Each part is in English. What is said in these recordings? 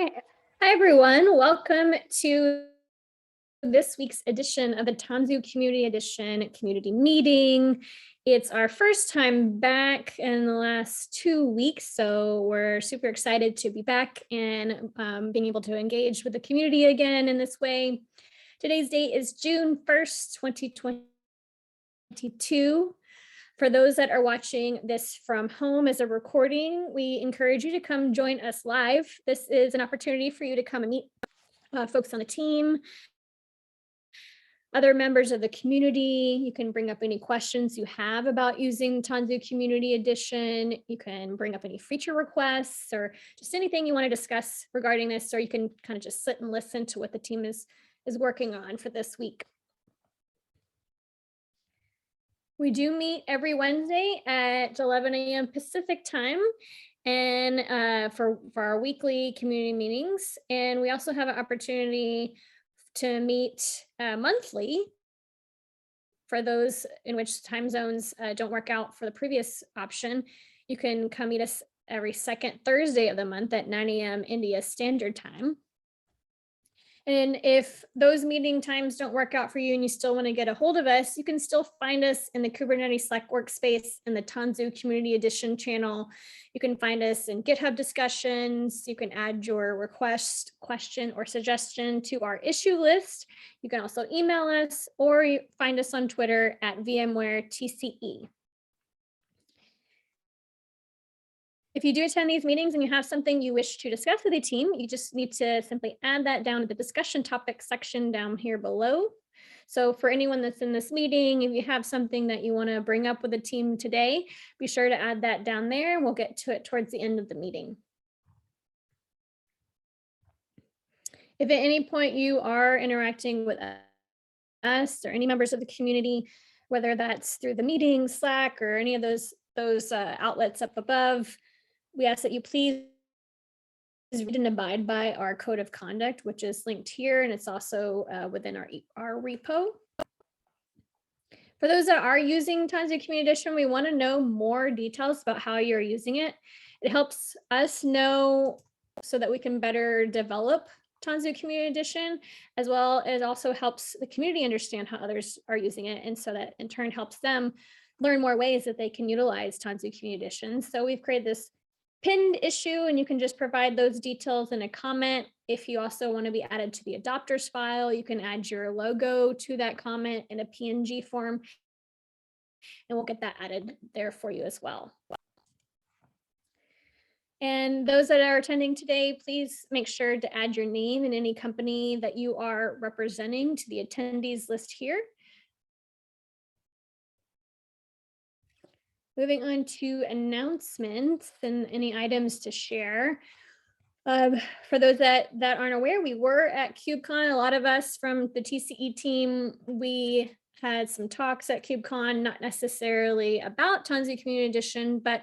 Hi everyone. Welcome to this week's edition of the Tanzu Community Edition community meeting. It's our first time back in the last 2 weeks, so we're super excited to be back and being able to engage with the community again in this way. Today's date is June 1st, 2022. For those that are watching this from home as a recording, we encourage you to come join us live. This is an opportunity for you to come and meet folks on the team, other members of the community. You can bring up any questions you have about using Tanzu Community Edition. You can bring up any feature requests or just anything you want to discuss regarding this, or you can kind of just sit and listen to what the team is working on for this week. We do meet every Wednesday at 11 a.m. Pacific time and for our weekly community meetings. And we also have an opportunity to meet monthly for those in which time zones don't work out for the previous option. You can come meet us every second Thursday of the month at 9 a.m. India Standard Time. And if those meeting times don't work out for you and you still want to get a hold of us, you can still find us in the Kubernetes Slack workspace in the Tanzu Community Edition channel. You can find us in GitHub discussions. You can add your request, question, or suggestion to our issue list. You can also email us or find us on Twitter at VMware TCE. If you do attend these meetings and you have something you wish to discuss with the team, you just need to simply add that down to the discussion topics section down here below. So for anyone that's in this meeting, if you have something that you want to bring up with the team today, be sure to add that down there. We'll get to it towards the end of the meeting. If at any point you are interacting with us or any members of the community, whether that's through the meeting, Slack, or any of those outlets up above, we ask that you please read and abide by our code of conduct, which is linked here, and it's also within our repo. For those that are using Tanzu Community Edition, we want to know more details about how you're using it. It helps us know so that we can better develop Tanzu Community Edition, as well as also helps the community understand how others are using it, and so that in turn helps them learn more ways that they can utilize Tanzu Community Edition. So we've created this pinned issue, and you can just provide those details in a comment. If you also want to be added to the adopters file, you can add your logo to that comment in a PNG form, and we'll get that added there for you as well. And those that are attending today, please make sure to add your name and any company that you are representing to the attendees list here. Moving on to announcements and any items to share. For those that aren't aware, we were at KubeCon. A lot of us from the TCE team, we had some talks at KubeCon, not necessarily about Tanzu Community Edition, but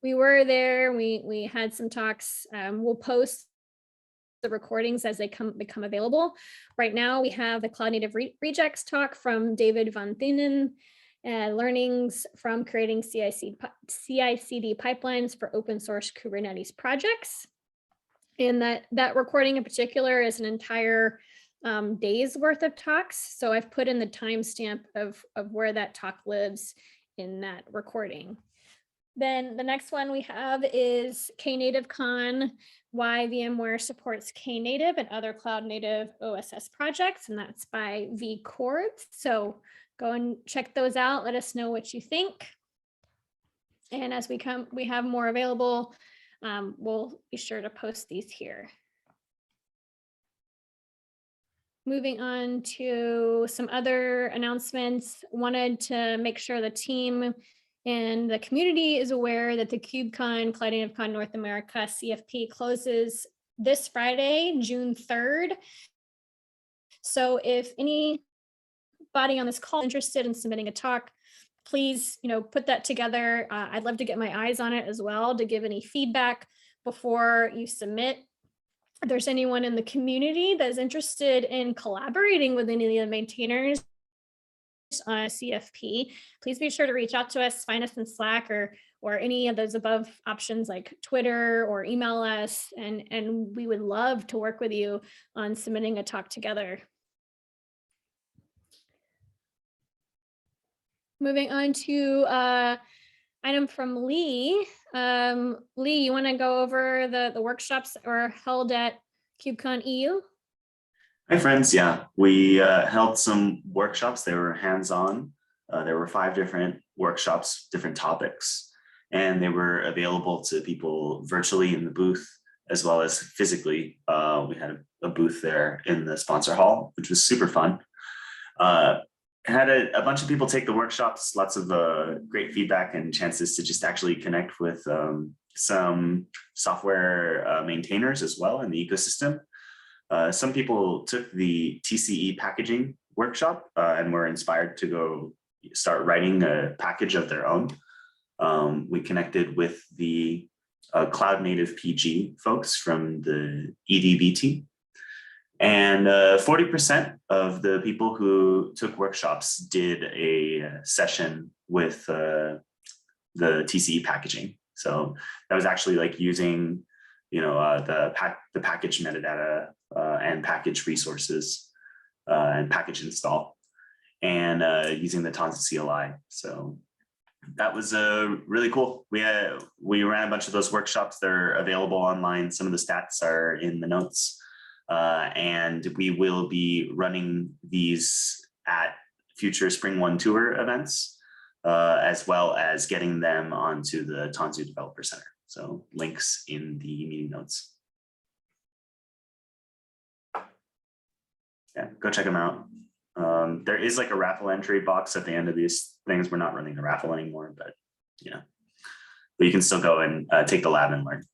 we were there. We had some talks. We'll post the recordings as they become available. Right now, we have the Cloud Native Rejects talk from David Van Thienen, learnings from creating CI/CD pipelines for open source Kubernetes projects. And that recording in particular is an entire day's worth of talks. So I've put in the timestamp of where that talk lives in that recording. Then the next one we have is KNativeCon, why VMware supports Knative and other cloud native OSS projects, and that's by vCords. So go and check those out. Let us know what you think. And as we have more available, we'll be sure to post these here. Moving on to some other announcements, wanted to make sure the team and the community is aware that the KubeCon, Cloud NativeCon North America CFP closes this Friday, June 3rd. So if anybody on this call is interested in submitting a talk, please, put that together. I'd love to get my eyes on it as well to give any feedback before you submit. If there's anyone in the community that's interested in collaborating with any of the maintainers on CFP, please be sure to reach out to us, find us in Slack or or any of those above options like Twitter or email us. And we would love to work with you on submitting a talk together. Moving on to item from Lee. Lee, you want to go over the workshops that were held at KubeCon EU? Hi, friends. Yeah, we held some workshops. They were hands-on. There were 5 different workshops, different topics, and they were available to people virtually in the booth as well as physically. We had a booth there in the sponsor hall, which was super fun. Had a bunch of people take the workshops, lots of great feedback and chances to just actually connect with some software maintainers as well in the ecosystem. Some people took the TCE packaging workshop and were inspired to go start writing a package of their own. We connected with the cloud native PG folks from the EDB team. And 40% of the people who took workshops did a session with the TCE packaging. So that was actually like using, the package metadata and package resources and package install, and using the Tanzu CLI. So that was really cool. We ran a bunch of those workshops. They're available online. Some of the stats are in the notes. And we will be running these at future Spring One Tour events, as well as getting them onto the Tanzu Developer Center. So links in the meeting notes. Yeah, go check them out. There is like a raffle entry box at the end of these things. We're not running the raffle anymore, but but you can still go and take the lab and learn.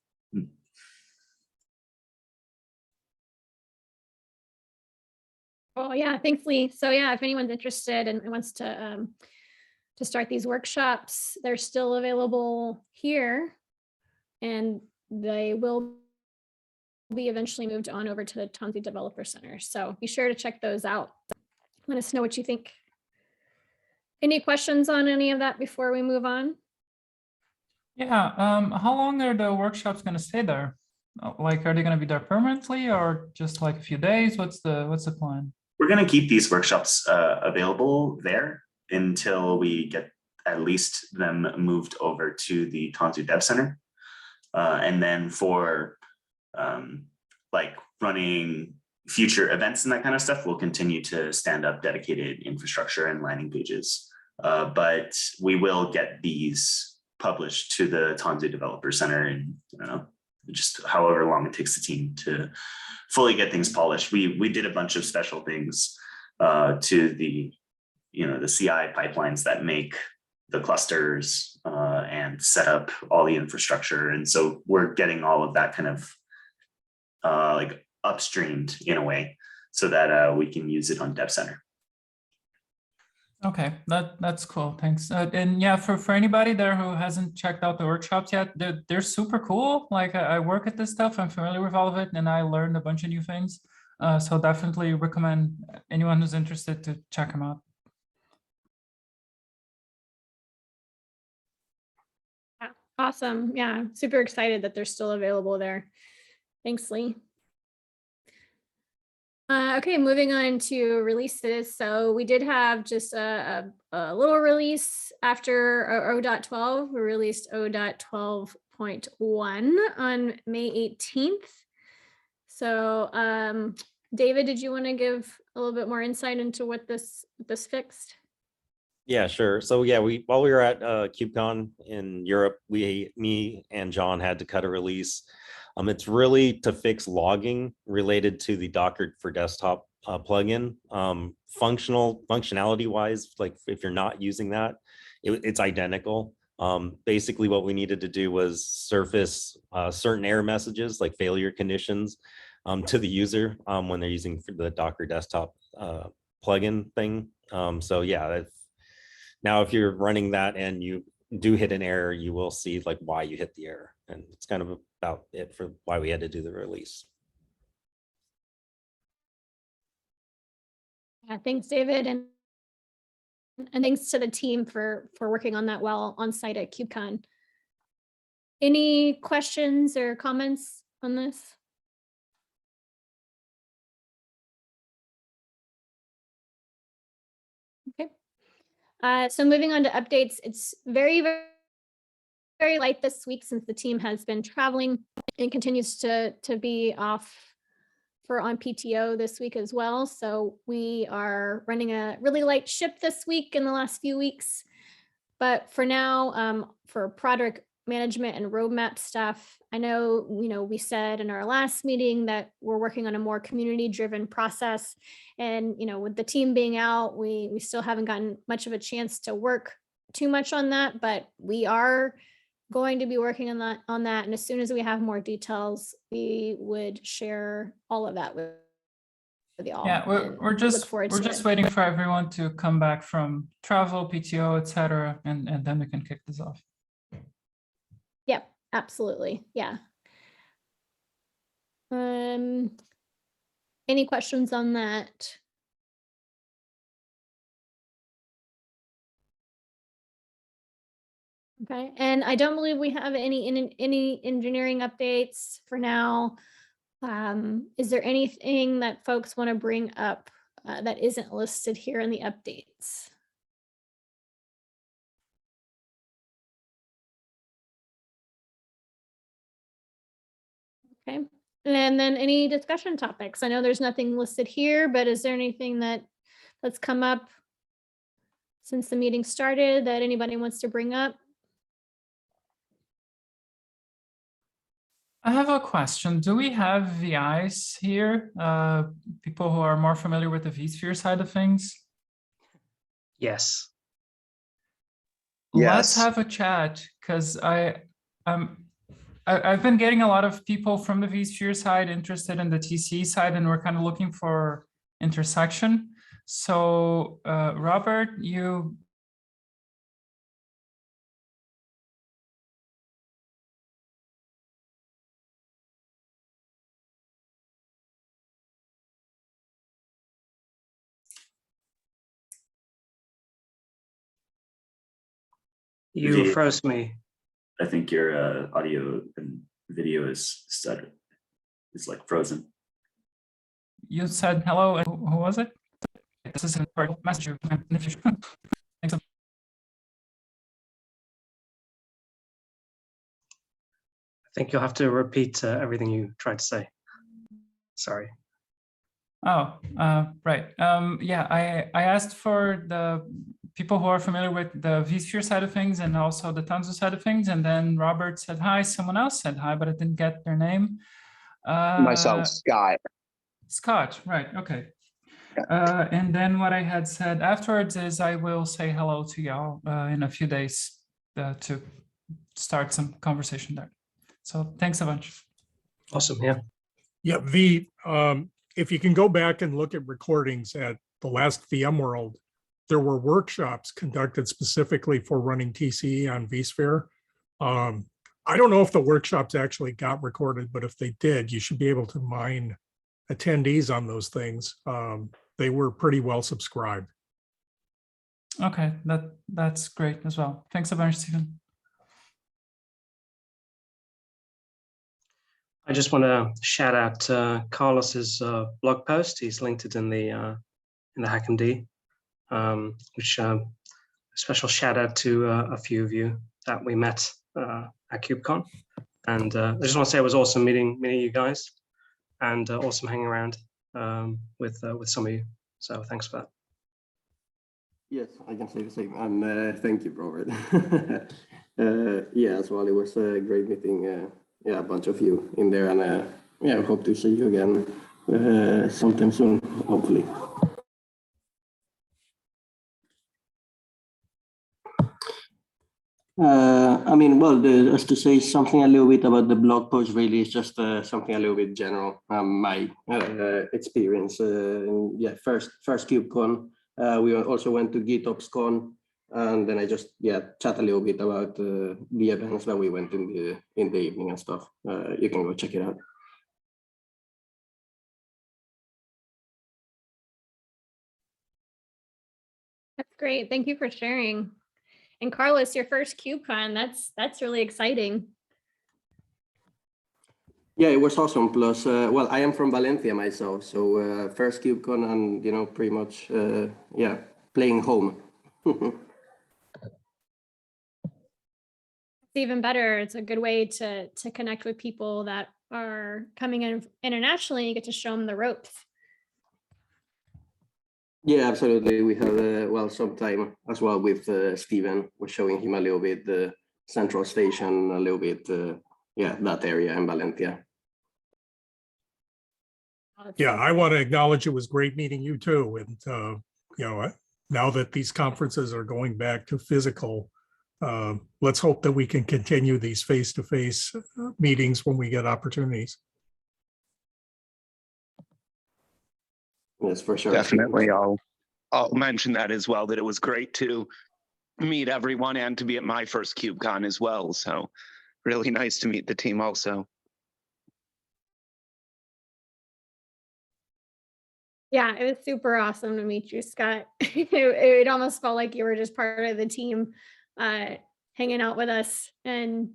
Oh yeah, thankfully. So yeah, if anyone's interested and wants to start these workshops, they're still available here, and they will be eventually moved on over to the Tanzu Developer Center. So be sure to check those out. Let us know what you think. Any questions on any of that before we move on? Yeah, how long are the workshops going to stay there? Like, are they going to be there permanently or just like a few days? What's the plan? We're going to keep these workshops available there until we get at least them moved over to the Tanzu Dev Center. And then for like running future events and that kind of stuff, we'll continue to stand up dedicated infrastructure and landing pages. But we will get these published to the Tanzu Developer Center in, I don't know, just however long it takes the team to fully get things polished. We did a bunch of special things to the the CI pipelines that make the clusters and set up all the infrastructure, and so we're getting all of that kind of like upstreamed in a way so that we can use it on Dev Center. Okay, that's cool. Thanks. And yeah, for anybody there who hasn't checked out the workshops yet, they're super cool. Like I work at this stuff, I'm familiar with all of it, and I learned a bunch of new things. So definitely recommend anyone who's interested to check them out. Awesome. Yeah, super excited that they're still available there. Thanks, Lee. Okay, moving on to releases. So we did have just a little release after O.12. We released O.12.1 on May 18th. So David, did you want to give a little bit more insight into what this fixed? Yeah, sure. So yeah, while we were at KubeCon in Europe, me and John had to cut a release. It's really to fix logging related to the Docker for Desktop plugin. Functionality wise, like if you're not using that, it's identical. Basically what we needed to do was surface certain error messages like failure conditions to the user when they're using the Docker Desktop plugin thing. So yeah, now if you're running that and you do hit an error, you will see like why you hit the error, and it's kind of about it for why we had to do the release. Yeah, thanks, David, and thanks to the team for working on that while on site at KubeCon. Any questions or comments on this? Okay. So moving on to updates, it's very light this week since the team has been traveling and continues to be off on PTO this week as well. So we are running a really light ship this week in the last few weeks. But for now, for product management and roadmap stuff, I know, we said in our last meeting that we're working on a more community-driven process. And, with the team being out, we still haven't gotten much of a chance to work too much on that, but we are going to be working on that. And as soon as we have more details, we would share all of that with y'all. Yeah, we're just waiting for everyone to come back from travel, PTO, etc., and then we can kick this off. Yep, absolutely. Yeah. Any questions on that? Okay, and I don't believe we have any engineering updates for now. Is there anything that folks want to bring up that isn't listed here in the updates? Okay, and then any discussion topics? I know there's nothing listed here, but is there anything that's come up since the meeting started that anybody wants to bring up? I have a question. Do we have VIs here? People who are more familiar with the vSphere side of things? Yes. Let's have a chat, because I've been getting a lot of people from the vSphere side interested in the TCE side, and we're kind of looking for intersection. So Robert, you froze me. I think your audio and video is stuttered. It's like frozen. You said hello, and who was it? This is an important message. Thanks. I think you'll have to repeat everything you tried to say. Sorry. Oh, right. Yeah, I asked for the people who are familiar with the vSphere side of things and also the Tanzu side of things. And then Robert said hi, someone else said hi, but I didn't get their name. Myself, Scott. Scott, right, okay. And then what I had said afterwards is I will say hello to y'all in a few days to start some conversation there. So thanks a bunch. Awesome, yeah. Yeah, if you can go back and look at recordings at the last VMworld, there were workshops conducted specifically for running TCE on vSphere. I don't know if the workshops actually got recorded, but if they did, you should be able to mine attendees on those things. They were pretty well subscribed. Okay, that's great as well. Thanks a bunch, Stephen. I just want to shout out Carlos's blog post. He's linked it in the HackMD, which a special shout out to a few of you that we met at KubeCon. And I just want to say it was awesome meeting you guys, and awesome hanging around with some of you. So thanks for that. Yes, I can say the same. And thank you, Robert. Yeah, as well, it was a great meeting. Yeah, a bunch of you in there, and yeah, hope to see you again sometime soon, hopefully. I mean, well, just to say something a little bit about the blog post, really, is just something a little bit general. My experience, yeah, first KubeCon. We also went to GitOpsCon, and then I just chat a little bit about the events that we went in the evening and stuff. You can go check it out. That's great. Thank you for sharing. And Carlos, your first KubeCon, that's really exciting. Yeah, it was awesome. Plus, well, I am from Valencia myself, so first KubeCon and pretty much yeah, playing home. It's even better. It's a good way to connect with people that are coming in internationally. You get to show them the ropes. Yeah, absolutely. We had well, some time as well with Steven. We're showing him a little bit the Central Station, a little bit, yeah, that area in Valencia. Oh, it's Yeah, so I cool. want to acknowledge it was great meeting you too. And, now that these conferences are going back to physical, let's hope that we can continue these face-to-face meetings when we get opportunities. Yes, for sure. Definitely. I'll mention that as well, that it was great to meet everyone and to be at my first KubeCon as well. So really nice to meet the team also. Yeah, it was super awesome to meet you, Scott. It almost felt like you were just part of the team, hanging out with us. And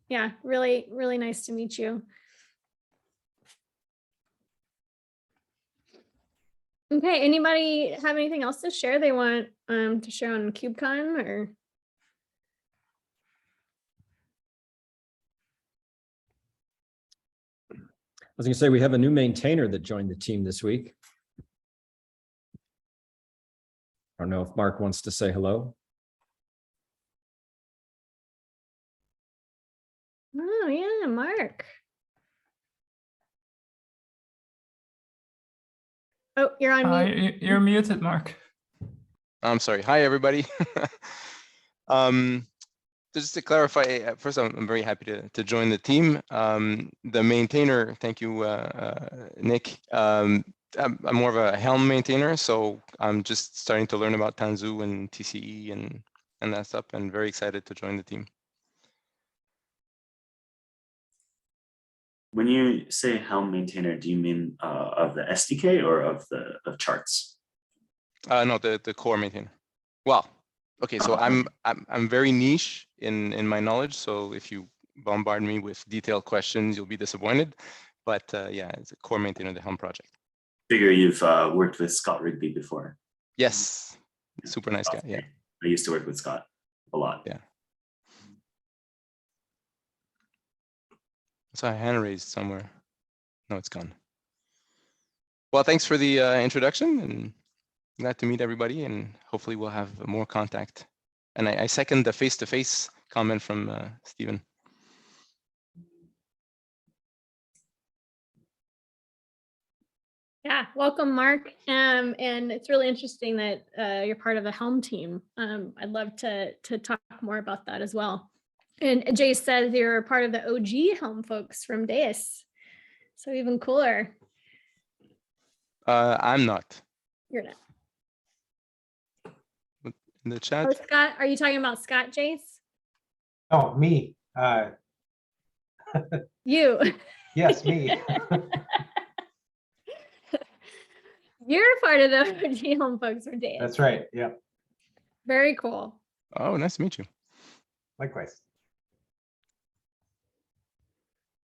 yeah, really, really nice to meet you. Okay, anybody have anything else to share they want to share on KubeCon or? I was going to say we have a new maintainer that joined the team this week. I don't know if Mark wants to say hello. Oh yeah, Mark. Oh, you're on mute. You're muted, Mark. I'm sorry. Hi, everybody. Just to clarify, first, I'm very happy to join the team. The maintainer, thank you, Nick. I'm more of a Helm maintainer, so I'm just starting to learn about Tanzu and TCE and that stuff, and very excited to join the team. When you say Helm maintainer, do you mean of the SDK or of charts? No, the core maintainer. Well, okay, so I'm very niche in my knowledge, so if you bombard me with detailed questions, you'll be disappointed. But yeah, it's a core maintainer of the Helm project. Figure you've worked with Scott Rigby before. Yes, super nice guy. Yeah, I used to work with Scott a lot. Yeah. So I hand raised somewhere. No, it's gone. Well, thanks for the introduction, and glad to meet everybody, and hopefully we'll have more contact. And I second the face-to-face comment from Stephen. Yeah, welcome, Mark. And it's really interesting that you're part of the Helm team. I'd love to talk more about that as well. And Jay says you're part of the OG Helm folks from Deus. So even cooler. I'm not. You're not. In the chat? Oh, Scott, are you talking about Scott, Jace? Oh, me. You. Yes, me. You're part of the OG Helm folks from Deus. That's right. Yep. Very cool. Oh, nice to meet you. Likewise.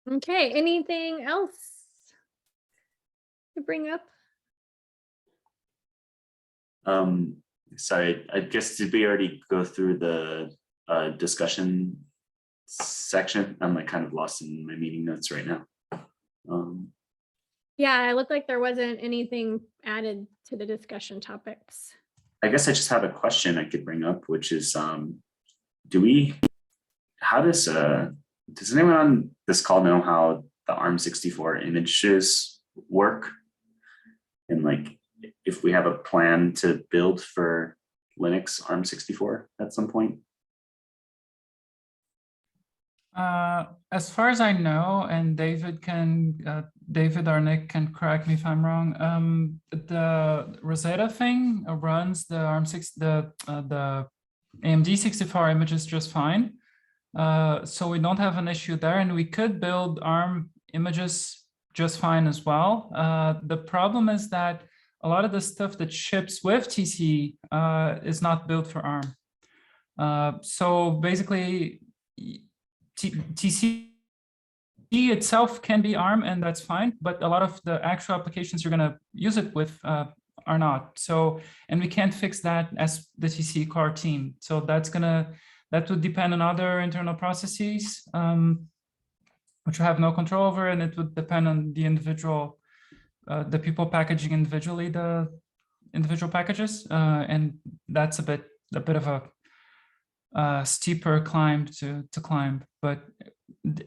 Okay, anything else to bring up? Sorry, I guess did we already go through the discussion section? I'm like kind of lost in my meeting notes right now. Yeah, it looked like there wasn't anything added to the discussion topics. I guess I just have a question I could bring up, which is, how does anyone on this call know how the ARM64 images work? And like, if we have a plan to build for Linux ARM64 at some point? As far as I know, and David or Nick can correct me if I'm wrong, the Rosetta thing runs the the AMD 64 images just fine. So we don't have an issue there, and we could build ARM images just fine as well. The problem is that a lot of the stuff that ships with TCE is not built for ARM. So basically, TCE itself can be ARM, and that's fine, but a lot of the actual applications you're going to use it with are not. So, and we can't fix that as the TCE core team. So that would depend on other internal processes, which we have no control over, and it would depend on the individual, the people packaging individually the individual packages, and that's a bit of a steeper climb to climb. But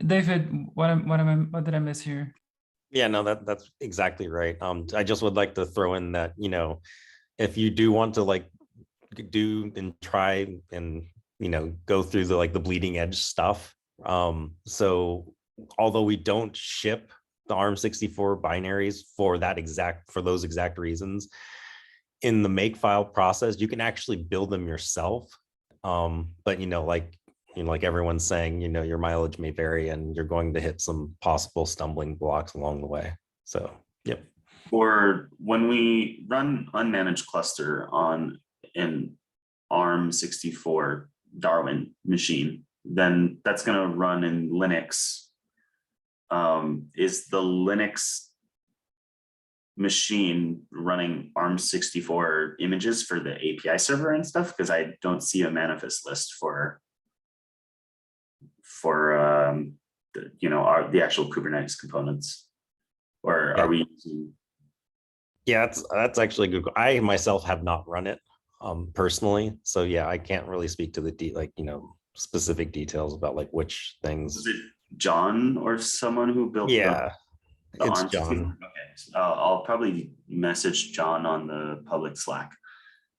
David, what did I miss here? Yeah, no, that's exactly right. I just would like to throw in that, if you do want to like do and try and go through the bleeding edge stuff. So although we don't ship the ARM64 binaries for those exact reasons, in the makefile process, you can actually build them yourself. But like everyone's saying, your mileage may vary and you're going to hit some possible stumbling blocks along the way. So, yep. Or when we run unmanaged cluster on an ARM64 Darwin machine, then that's going to run in Linux. Is the Linux machine running ARM64 images for the API server and stuff? Because I don't see a manifest list for the actual Kubernetes components. Or are we using? Yeah, that's actually good. I myself have not run it personally, so yeah, I can't really speak to the specific details about which things. Was it John or someone who built? Yeah, it's ARM64? John. Okay, so I'll probably message John on the public Slack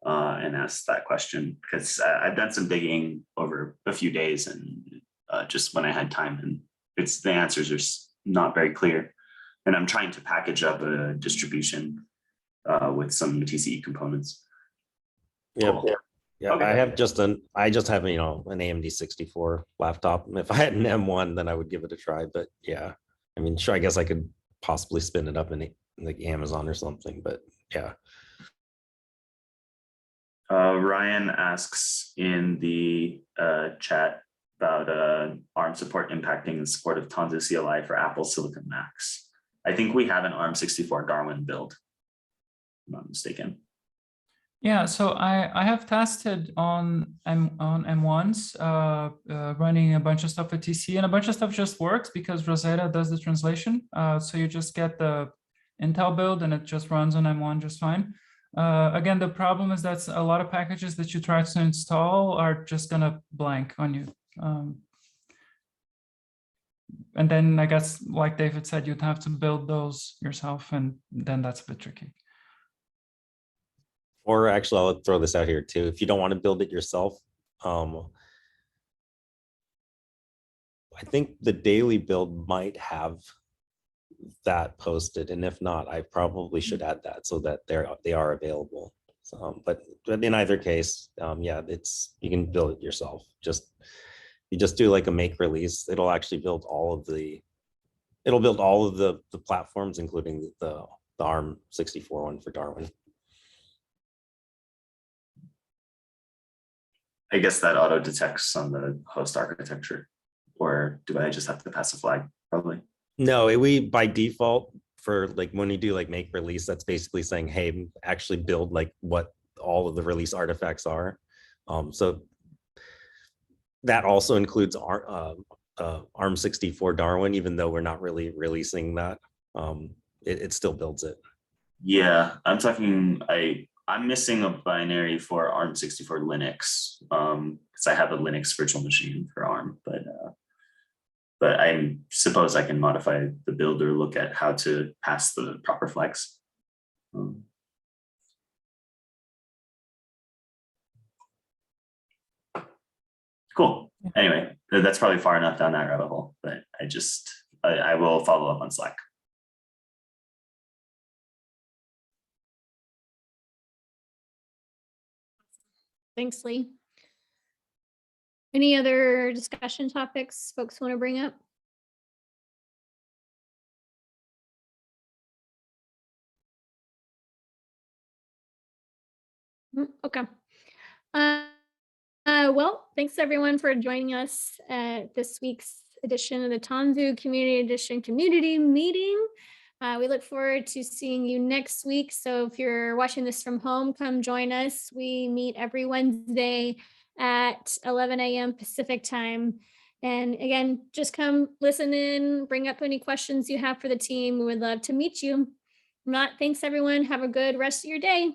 and ask that question, because I've done some digging over a few days and just when I had time, and the answers are not very clear. And I'm trying to package up a distribution with some TCE components. Yeah, Cool. yeah. Okay. I just have an AMD 64 laptop. If I had an M1, then I would give it a try. But yeah, I mean, sure, I guess I could possibly spin it up in like Amazon or something. But yeah. Ryan asks in the chat about ARM support impacting the support of Tanzu CLI for Apple Silicon Macs. I think we have an ARM64 Darwin build, if I'm not mistaken. Yeah, so I have tested on M1s running a bunch of stuff with TC, and a bunch of stuff just works because Rosetta does the translation. So you just get the Intel build and it just runs on M1 just fine. Again, the problem is that a lot of packages that you try to install are just gonna blank on you. And then I guess, like David said, you'd have to build those yourself, and then that's a bit tricky. Or actually, I'll throw this out here too. If you don't want to build it yourself, I think the daily build might have that posted, and if not, I probably should add that so that they are available. So, but in either case, yeah, you can build it yourself. You just do like a make release. It'll actually build all of the platforms, including the ARM64 one for Darwin. I guess that auto detects on the host architecture, or do I just have to pass a flag? Probably. No, we by default for when you do make release, that's basically saying, hey, actually build what all of the release artifacts are. So that also includes ARM64 Darwin, even though we're not really releasing that. It still builds it. Yeah, I'm talking. I'm missing a binary for ARM64 Linux because I have a Linux virtual machine for ARM, but I suppose I can modify the build or look at how to pass the proper flags. Cool. Anyway, that's probably far enough down that rabbit hole, but I will follow up on Slack. Thanks, Lee. Any other discussion topics folks want to bring up? Okay. Well, thanks everyone for joining us at this week's edition of the Tanzu Community Edition community meeting. We look forward to seeing you next week. So if you're watching this from home, come join us. We meet every Wednesday at 11 a.m. Pacific time. And again, just come listen in, bring up any questions you have for the team. We would love to meet you. If not, thanks everyone. Have a good rest of your day.